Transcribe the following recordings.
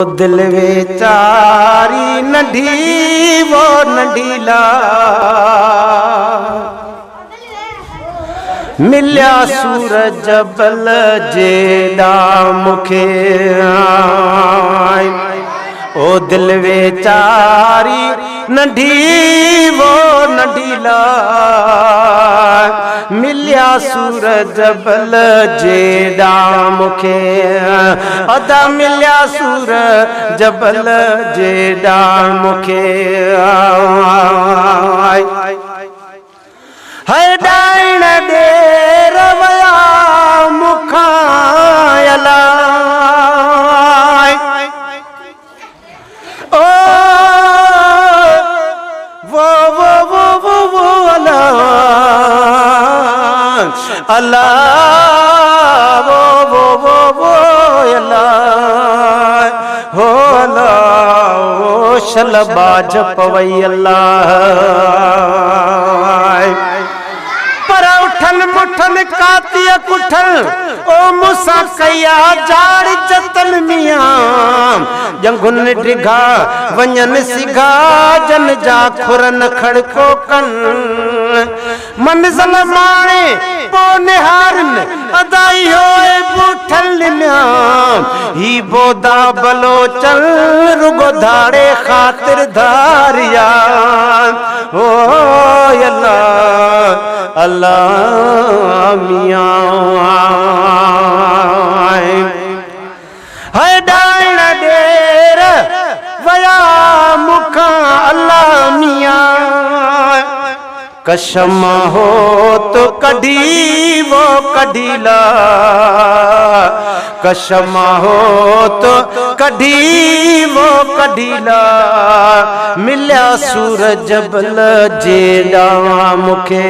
दिल वेचारी नंढी वो नंढीला मिलिया सूरज बल जेड़ा मुखे ओ दिल वेचारी नंढी वो नंढीला मिलिया सूरज बल जेड़ा मुखे अदा मिलिया सूरज बल जेड़ा मुखे है डाइन देर वया मुखायला ओ वो अल्लाह वो अल्लाह हो अल्लाह ओ शलबाज पवई अल्लाह पर उठन मुठन कातिया कुठन ओ मुसा कया जाड़ जतन मिया जंगुन डिघा वंजन सिघा जन जा खुरन खड़को कन मंज़िल माणे पो निहारन अदाई होए बूठल म्या ही बोदा बलोचल रुगो धाड़े खातिर धारिया ओ अल्लाह अल्लाह मियां है डाइन डेर वया मुखा अल्लाह मियां कसम हो तो कढ़ी वो कढ़ीला कसम हो तो कढ़ी वो कढ़ीला मिलिया सूरज बल जेड़ा मुखे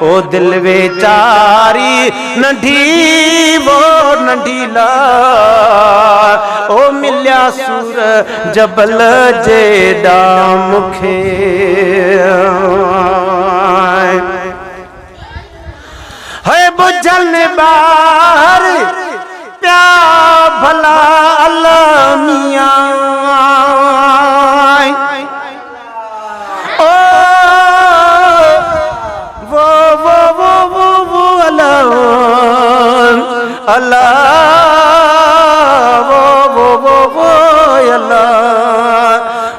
ओ दिल वेचारी नंढी वो नंढीला ओ मिलिया सूरज बल जेड़ा मुखे है बुझल बाहर प्या भला अल्लाह मियां ओ वो अल्लाह अल्लाह वो अल्लाह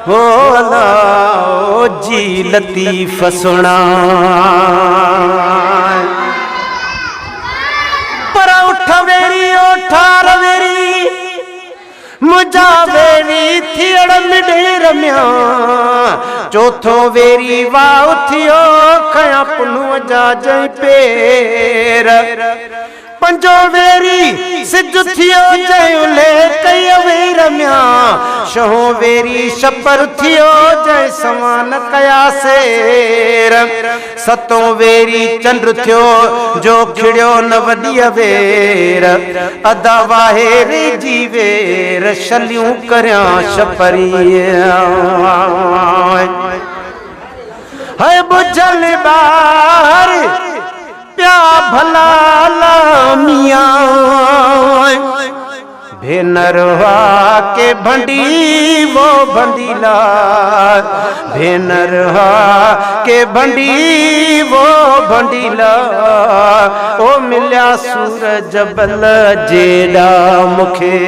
हो अल्लाह ओ जी लतीफ सुना पर उठ वेरी ओठार वेरी मुझा वेरी थियड़ मिडेर म्या चौथो वेरी वाह उथियो खया पुनु जा जई पेर पंजो वेरी सिज थियो जयुले कई वेर म्या शहो वेरी शपर थियो जय समान कया सेर सतो वेरी चंद्र थियो जो खिड़ियो न वडी वेर अदा वाहेरी जीवेर शलियूं करया शपरी है बुझल बाहर प्या भला मियां भेनरवा के भंडी वो भंडीला भेनरवा के भंडी वो भंडीला ओ मिलिया सूरज बल जेड़ा मुखे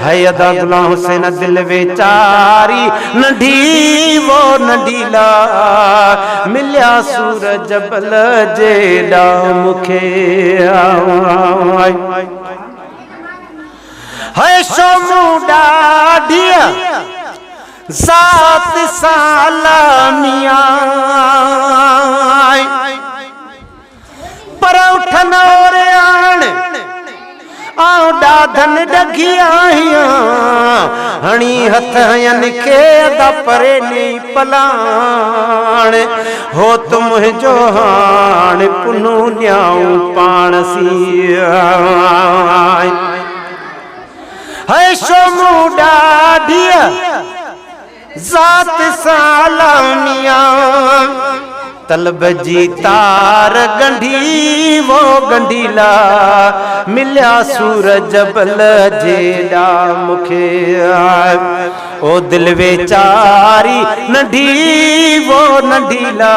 है अदा गुलाम हुसैन दिल वेचारी नंढी वो नंढीला मिलिया सूरज बल जेड़ा मुखे है सोमुडा ढिया सात सालामिया पर उठन और आण आओ डाधन डगिया हणी हथ हयन के अदा परे नहीं पलाण हो तुम जो हाण पुनु न्याऊ पाण सी है सोमुडा ढिया जात सालामिया तलब जी तार गंढी वो गंढीला मिलिया सूरज बल जेड़ा मुखे ओ दिल वेचारी नंढी वो नंढीला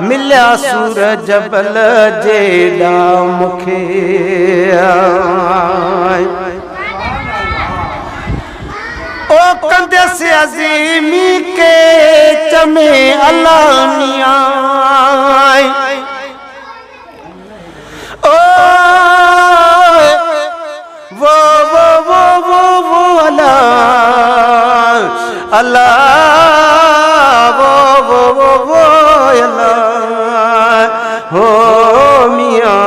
मिलिया सूरज बल जेड़ा मुखे ओ कंदस अज़ीमी के चमे अलामिया ओ वो अला अला वो अला हो मियाँ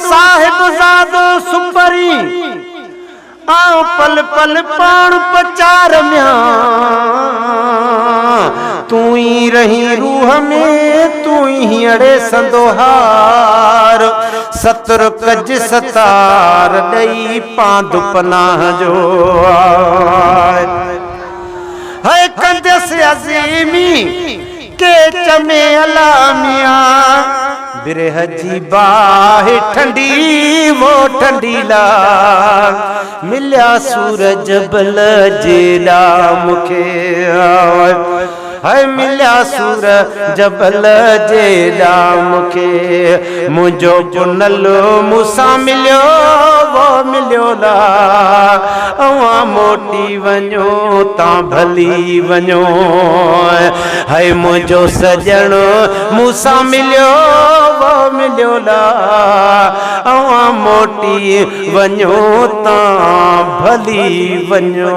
साहिब ज़ादो सुपरी आओ पल पल पाण पचार म्या तू ही रही रूह में तू ही अड़े संदोहार सतर कज सतार दई पांद पनाह जो है कंदस अज़ीमी के चमे अलामिया बिरह जी बाह ठंडी वो ठंडीला मिलिया सूरज बल जेड़ा मुखे है मिलिया सूरज बल जेड़ा मुखे मुझो पुनल मूसा मिलियो वो मिलियो ला अवा मोटी वञो ता भली वञो है मुझो सजण मूसा मिलियो वो मिलियो ला अवा मोटी वञो ता भली वञो।